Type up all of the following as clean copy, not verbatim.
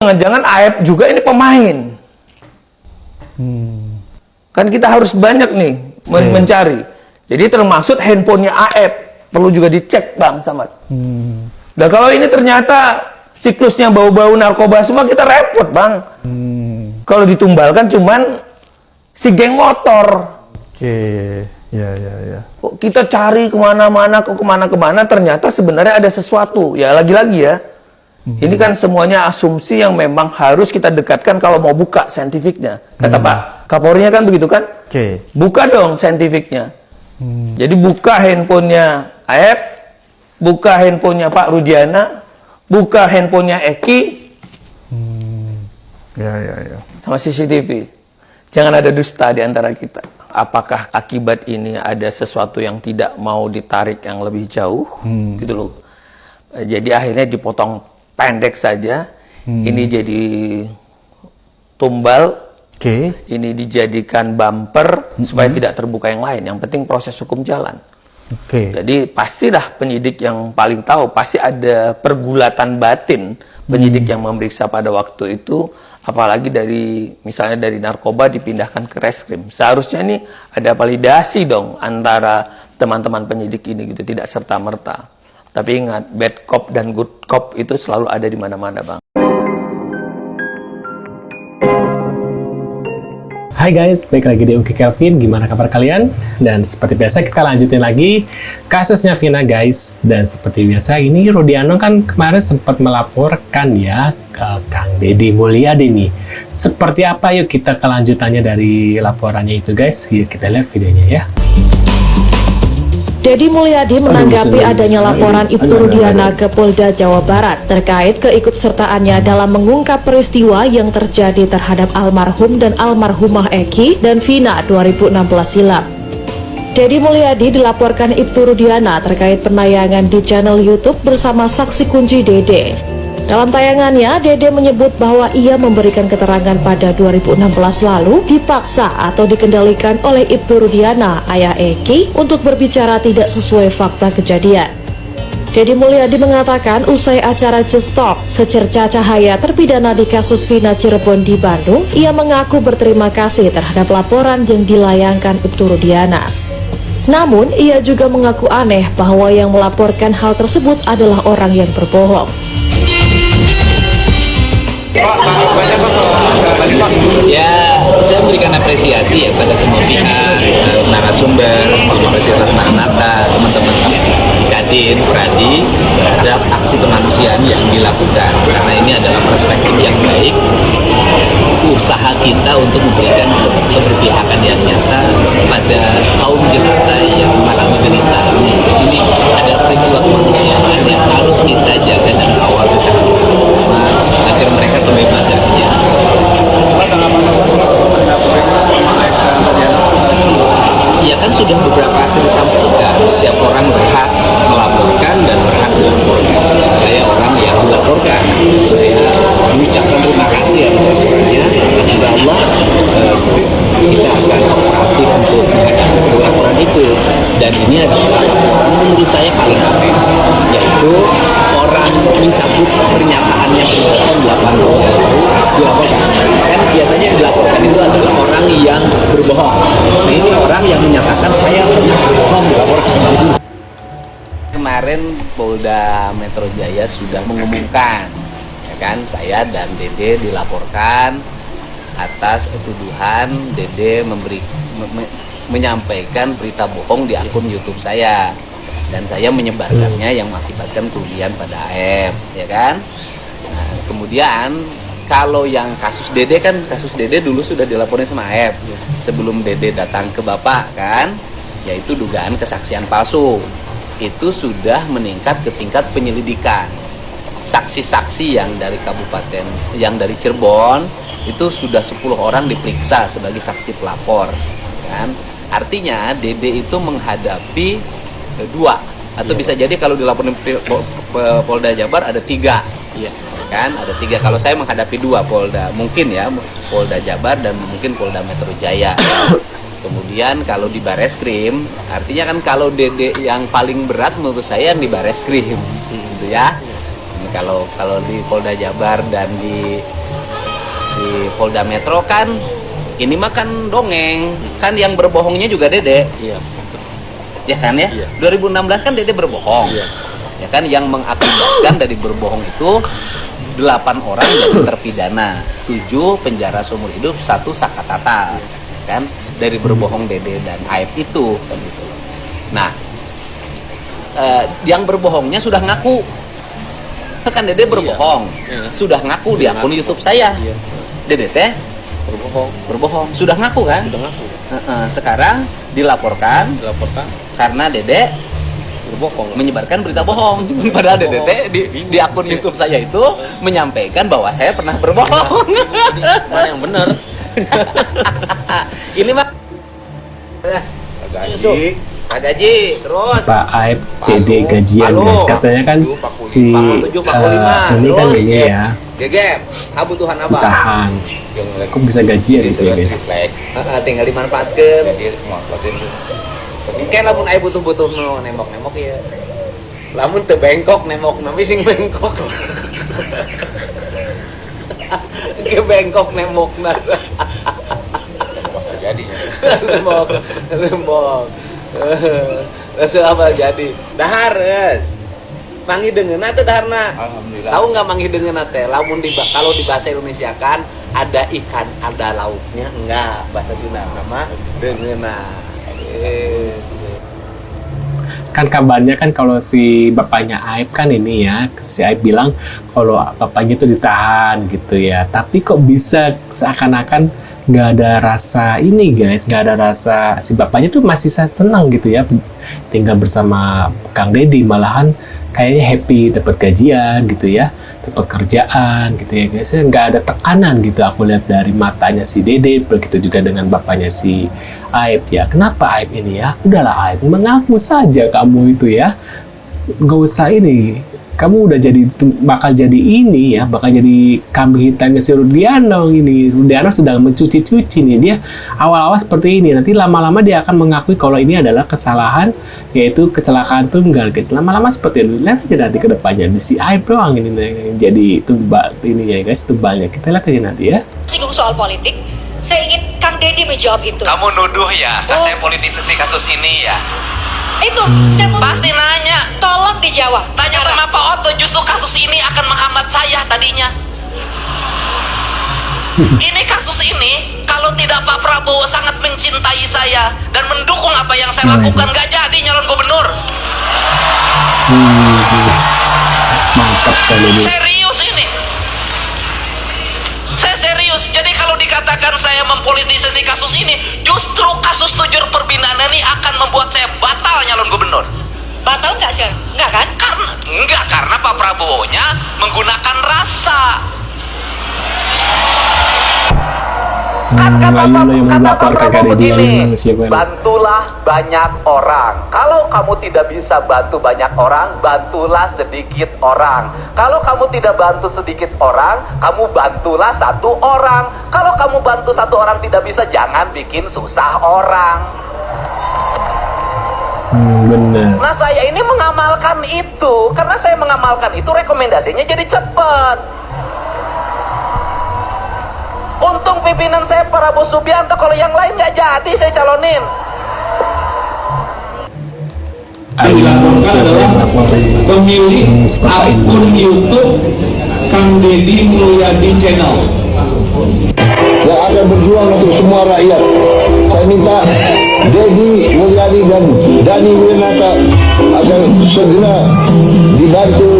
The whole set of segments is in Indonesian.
Jangan-jangan Aep juga ini pemain. Kan kita harus banyak nih mencari. Jadi termasuk handphonenya Aep perlu juga dicek, Bang Samad. Nah kalau ini ternyata siklusnya bau-bau narkoba semua, kita repot, Bang. Kalau ditumbalkan cuman si geng motor. Ya. Kita cari kemana-mana, kemana-kemana, ternyata sebenarnya ada sesuatu. Ya lagi-lagi ya. Ini kan semuanya asumsi yang memang harus kita dekatkan kalau mau buka saintifiknya. Kata Pak Kapolrinya kan begitu kan? Buka dong saintifiknya. Jadi buka handphonenya Aep, buka handphonenya Pak Rudiana, buka handphonenya Eki, sama CCTV. Jangan ada dusta di antara kita. Apakah akibat ini ada sesuatu yang tidak mau ditarik yang lebih jauh, gitu loh. Jadi akhirnya dipotong pendek saja. Ini jadi tumbal. Ini dijadikan bumper supaya tidak terbuka yang lain. Yang penting proses hukum jalan. Jadi pastilah penyidik yang paling tahu, pasti ada pergulatan batin penyidik yang memeriksa pada waktu itu, apalagi dari misalnya dari narkoba dipindahkan ke reskrim. Seharusnya ini ada validasi dong antara teman-teman penyidik ini gitu, tidak serta-merta. Tapi ingat, bad cop dan good cop itu selalu ada di mana-mana, Bang. Hai guys, balik lagi di Uki Kelvin. Gimana kabar kalian? Dan seperti biasa kita lanjutin lagi kasusnya Vina guys. Dan seperti biasa ini Rudiano kan kemarin sempat melaporkan ya ke Kang Deddy Mulyadi nih. Seperti apa, yuk kita kelanjutannya dari laporannya itu guys. Yuk kita lihat videonya ya. Deddy Mulyadi menanggapi adanya laporan Ibtu Rudiana ke Polda Jawa Barat terkait keikutsertaannya dalam mengungkap peristiwa yang terjadi terhadap almarhum dan almarhumah Eki dan Vina 2016 silam. Deddy Mulyadi dilaporkan Ibtu Rudiana terkait penayangan di channel YouTube bersama saksi kunci Dede. Dalam tayangannya, Dede menyebut bahwa ia memberikan keterangan pada 2016 lalu dipaksa atau dikendalikan oleh Ibtu Rudiana, ayah Eki, untuk berbicara tidak sesuai fakta kejadian. Deddy Mulyadi mengatakan usai acara Just Talk, secerca cahaya terpidana di kasus Vina Cirebon di Bandung, ia mengaku berterima kasih terhadap laporan yang dilayangkan Ibtu Rudiana. Namun, ia juga mengaku aneh bahwa yang melaporkan hal tersebut adalah orang yang berbohong. Ya, saya memberikan apresiasi ya pada semua pihak, narasumber, Universitas Maranatha, teman-teman Kadin, Pradi, terhadap aksi kemanusiaan yang dilakukan. Karena ini adalah perspektif yang baik, usaha kita untuk memberikan keberpihakan yang nyata pada kaum jelata yang mengalami derita. Ini ada peristiwa kemanusiaan yang harus kita jaga dan kawal secara bersama-sama agar mereka terlibat darinya. Ya kan sudah beberapa kali disampaikan, setiap orang berhak melaporkan dan berhak dilaporkan. Saya orang yang dilaporkan, saya mengucapkan terima kasih atas laporannya. Insya Allah kita akan kooperatif untuk menghadapi seluruh laporan itu. Dan ini adalah menurut saya paling aneh, yaitu orang mencabut pernyataannya berbohong 8 tahun lalu dilaporkan. Kan biasanya yang dilaporkan itu adalah orang yang berbohong. Nah ini orang yang menyatakan saya pernah berbohong dilaporkan. Kemarin Polda Metro Jaya sudah mengumumkan, ya kan, saya dan Dede dilaporkan atas tuduhan Dede menyampaikan berita bohong di akun YouTube saya, dan saya menyebarkannya yang mengakibatkan kerugian pada Aep, ya kan. Nah, kemudian kalau yang kasus Dede kan, kasus Dede dulu sudah dilaporin sama Aep sebelum Dede datang ke Bapak kan, yaitu dugaan kesaksian palsu. Itu sudah meningkat ke tingkat penyelidikan. Saksi-saksi yang dari kabupaten, yang dari Cirebon itu sudah 10 orang diperiksa sebagai saksi pelapor, kan? Artinya Dede itu menghadapi 2, atau bisa jadi kalau dilaporin Polda Jabar ada 3, kan? Ada 3. Kalau saya menghadapi 2 Polda, mungkin ya Polda Jabar dan mungkin Polda Metro Jaya. Kemudian kalau di Bareskrim, artinya kan kalau Dede yang paling berat menurut saya yang di Bareskrim, gitu ya. Kalau di Polda Jabar dan di Polda Metro kan ini mah kan dongeng, kan yang berbohongnya juga Dede. Iya. Ya kan ya? Iya. 2016 kan Dede berbohong. Iya. Ya kan, yang mengakibatkan dari berbohong itu 8 orang jadi terpidana, 7 penjara seumur hidup, 1 sakatata. Kan dari berbohong Dede dan Aib itu kan gitu. Nah, yang berbohongnya sudah ngaku. Kan Dede berbohong. Iya. Sudah ngaku di akun YouTube saya. Iya. Dede teh berbohong. Sudah ngaku kan? Sudah ngaku. Sekarang dilaporkan karena Dede Berbohong. menyebarkan berita bohong. Padahal Dede teh di akun YouTube saya itu menyampaikan bahwa saya pernah berbohong. Mana yang benar? Ini mah Pak Gaji, terus Pak Aib Dede gajian guys, katanya kan si Pak 7, Pak 5, ini kan terus, ini ya Gegep, kebutuhan apa? tahan, kok bisa gajian itu ya guys. Tinggal dimanfaatkan. Kan lamun aya butuh-butuh nembok-nembok ya. Lamun teu bengkok nembok nabi sing bengkok. Ke bengkok nembokna. Jadi. Nembok. Terus apa jadi? Dahar geus. Mangi deungeunna teh daharna. Alhamdulillah. Tahu nggak mangi deungeunna teh? Lamun kalau di bahasa Indonesia kan ada ikan, ada lauknya, enggak. Bahasa Sunda nama deungeunna. Kan kabarnya kan kalau si bapaknya Aib kan ini ya, si Aib bilang kalau bapaknya itu ditahan gitu ya, tapi kok bisa seakan-akan nggak ada rasa ini guys, nggak ada rasa si bapaknya tuh masih senang gitu ya tinggal bersama Kang Deddy, malahan kayaknya happy dapat gajian gitu ya, dapat kerjaan gitu ya guys, nggak ada tekanan gitu aku lihat dari matanya si Dede, begitu juga dengan bapaknya si Aib ya. Kenapa Aib ini ya, udahlah Aib, mengaku saja kamu itu ya, nggak usah ini, kamu udah bakal jadi ini ya, bakal jadi kambing hitamnya si Rudiano ini. Rudiano sedang mencuci-cuci nih, dia awal-awal seperti ini, nanti lama-lama dia akan mengakui kalau ini adalah kesalahan, yaitu kecelakaan tunggal guys. Lama-lama seperti itu, lihat aja nanti ke depannya si Aib doang ini yang jadi tumbal ini ya guys, tumbalnya. Kita lihat aja nanti ya. Singgung soal politik, saya ingin Kang Deddy menjawab itu. Kamu nuduh ya, saya politisasi kasus ini ya. Itu, saya mau Pasti nanya. tolong dijawab. Tanya sama Pak Otto, justru kasus ini akan menghambat saya tadinya. Ini kasus ini, kalau tidak Pak Prabowo sangat mencintai saya dan mendukung apa yang saya lakukan, nggak jadi nyalon gubernur. Mantap kali ini. Serius ini. Saya serius. Jadi kalau dikatakan saya mempolitisasi kasus ini, justru kasus tujur perbinaan ini akan membuat saya batal nyalon gubernur. Batal nggak sih? Nggak kan? Karena Pak Prabowo-nya menggunakan rasa. Kan kata Pak Prabowo begini, bantulah banyak orang. Kalau kamu tidak bisa bantu banyak orang, bantulah sedikit orang. Kalau kamu tidak bantu sedikit orang, kamu bantulah 1 orang. Kalau kamu bantu 1 orang tidak bisa, jangan bikin susah orang. Bener. Nah, saya ini mengamalkan itu. Karena saya mengamalkan itu, rekomendasinya jadi cepat. Untung pimpinan saya Prabowo Subianto, kalau yang lain nggak jadi saya calonin. Pemilik akun YouTube Kang Deddy Mulyadi Channel yang akan berjuang untuk semua rakyat. Saya minta Deddy Mulyadi dan Dhani Winata agar segera dibantu,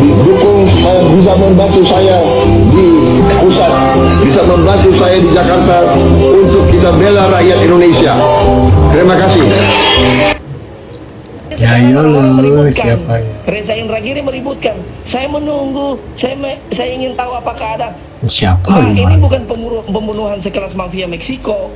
didukung supaya bisa membantu saya di pusat, bisa membantu saya di Jakarta untuk kita bela rakyat Indonesia. Terima kasih. Ya lu siapa? Reza Indragiri meributkan. Saya menunggu. Saya ingin tahu apakah ada. Siapa? Ini bukan pembunuhan sekelas mafia Meksiko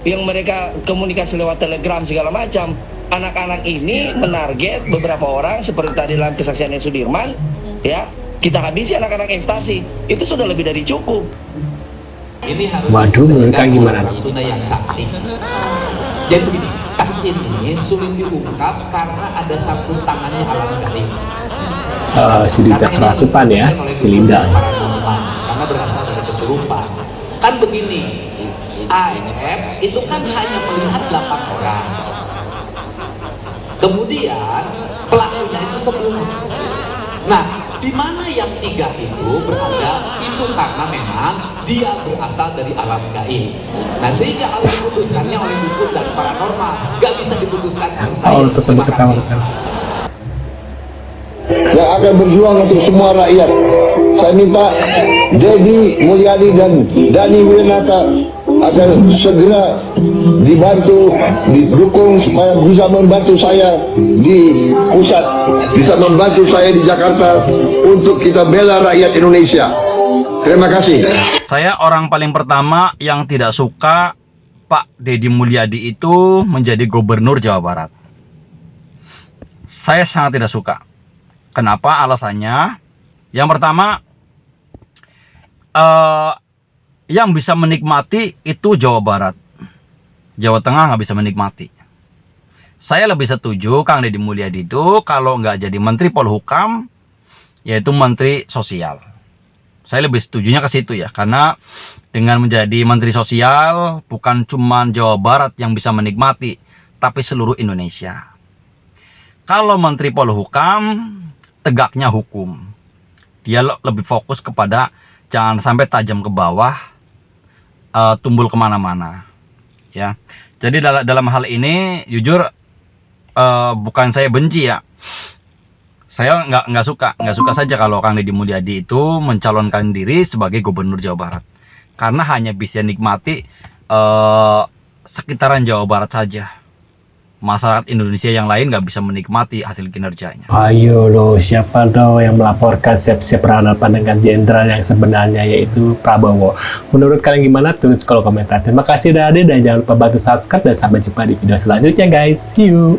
yang mereka komunikasi lewat telegram segala macam. Anak-anak ini menarget beberapa orang seperti tadi dalam kesaksiannya Sudirman, ya. Kita habisi anak-anak ekstasi. Itu sudah lebih dari cukup. Ini harus Waduh, mereka gimana? Sudah yang sakti. Jadi begini, kasus ini sulit diungkap karena ada campur tangannya Alam Garim. si Linda kerasukan ya, si Linda. Karena berasal dari kesurupan. Kan begini, AF itu kan hanya melihat 8 orang. Kemudian pelakunya itu 11. Nah, di mana yang 3 itu berada itu karena memang dia berasal dari alam gaib. Nah, sehingga harus diputuskannya oleh dukun dan paranormal. Gak bisa diputuskan oleh saya. Tersebut ketahuan. Yang akan berjuang untuk semua rakyat. Saya minta Dedi Mulyadi dan Dani Wiranata akan segera dibantu, didukung supaya bisa membantu saya di pusat, bisa membantu saya di Jakarta untuk kita bela rakyat Indonesia. Terima kasih. Saya orang paling pertama yang tidak suka Pak Dedi Mulyadi itu menjadi gubernur Jawa Barat. Saya sangat tidak suka. Kenapa? Alasannya, yang pertama, yang bisa menikmati itu Jawa Barat. Jawa Tengah nggak bisa menikmati. Saya lebih setuju Kang Dedi Mulyadi itu kalau nggak jadi Menteri Polhukam, yaitu Menteri Sosial. Saya lebih setujunya ke situ ya, karena dengan menjadi Menteri Sosial, bukan cuma Jawa Barat yang bisa menikmati, tapi seluruh Indonesia. Kalau Menteri Polhukam, tegaknya hukum. Dia lebih fokus kepada jangan sampai tajam ke bawah, tumbul kemana-mana. Ya, jadi dalam hal ini jujur bukan saya benci ya. Saya nggak suka saja kalau Kang Dedi Mulyadi itu mencalonkan diri sebagai Gubernur Jawa Barat, karena hanya bisa nikmati sekitaran Jawa Barat saja. Masyarakat Indonesia yang lain nggak bisa menikmati hasil kinerjanya. Ayo loh, siapa dong yang melaporkan siap-siap berhadapan dengan jenderal yang sebenarnya, yaitu Prabowo. Menurut kalian gimana? Tulis kolom komentar. Terima kasih udah hadir dan jangan lupa bantu subscribe dan sampai jumpa di video selanjutnya guys. See you.